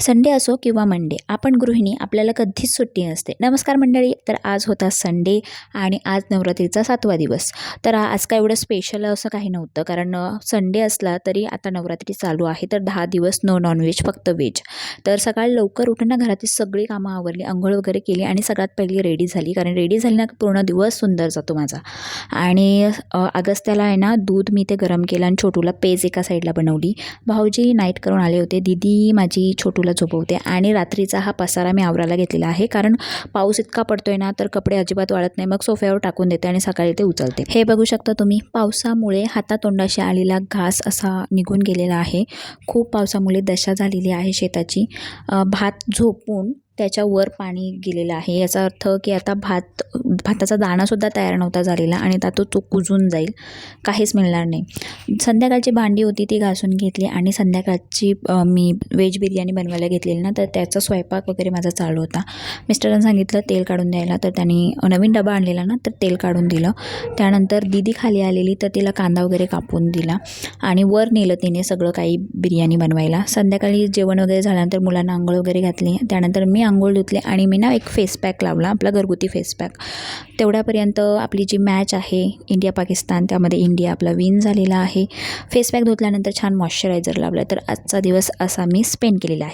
Sunday असो किंवा Monday, आपण गृहिणी आपल्याला कधीच सुट्टी नसते. नमस्कार मंडळी, तर आज होता संडे आणि आज नवरात्रीचा 7वा दिवस. तर आज काय एवढं स्पेशल असं काही नव्हतं, कारण संडे असला तरी आता नवरात्री चालू आहे, तर 10 दिवस नो नॉनव्हेज, फक्त व्हेज. तर सकाळी लवकर उठून ना घरातील सगळी कामं आवरली, अंघोळ वगैरे केली आणि सगळ्यात पहिली रेडी झाली, कारण रेडी झाली ना पूर्ण दिवस सुंदर जातो माझा. आणि अगस्त्याला आहे ना दूध मी ते गरम केलं आणि छोटूला पेज एका साईडला बनवली. भाऊजी नाईट करून आले होते, दीदी माझी छोटूला झोपवते आणि रात्रीचा हा पसारा मी आवरायला घेतलेला आहे, कारण पाऊस इतका पडतोय ना तर कपडे अजिबात वाळत नाही. मग सोफ्यावर टाकून देते आणि सकाळी ते उचलते. हे बघू शकता तुम्ही, पावसामुळे हातातोंडाशी आलेला घास असा निघून गेलेला आहे. खूप पावसामुळे दशा झालेली आहे शेताची. भात झोपून त्याच्यावर पाणी गेलेलं आहे, याचा अर्थ की आता भाताचा दाणासुद्धा तयार नव्हता झालेला आणि आता तो कुजून जाईल, काहीच मिळणार नाही. संध्याकाळची भांडी होती ती घासून घेतली आणि संध्याकाळची मी व्हेज बिर्याणी बनवायला घेतलेली ना, तर त्याचा स्वयंपाक वगैरे माझा चालू होता. मिस्टरांनी सांगितलं तेल काढून द्यायला, तर त्यांनी नवीन डबा आणलेला ना, तर तेल काढून दिलं. त्यानंतर दीदी खाली आलेली, तर तिला कांदा वगैरे कापून दिला आणि वर नेलं तिने सगळं काही बिर्याणी बनवायला. संध्याकाळी जेवण वगैरे झाल्यानंतर मुलांना आंघोळ वगैरे घातली. त्यानंतर मी आंघोळ धुतले आणि मी ना एक फेस पॅक लावला, आपला घरगुती फेस पॅक. तेवढ्यापर्यंत आपली जी मॅच आहे इंडिया पाकिस्तान, त्यामध्ये इंडिया आपला विन झालेला आहे. फेस पॅक धुतल्यानंतर छान मॉइश्चरायझर लावला. तर आजचा दिवस असा मी स्पेंड केलेला आहे.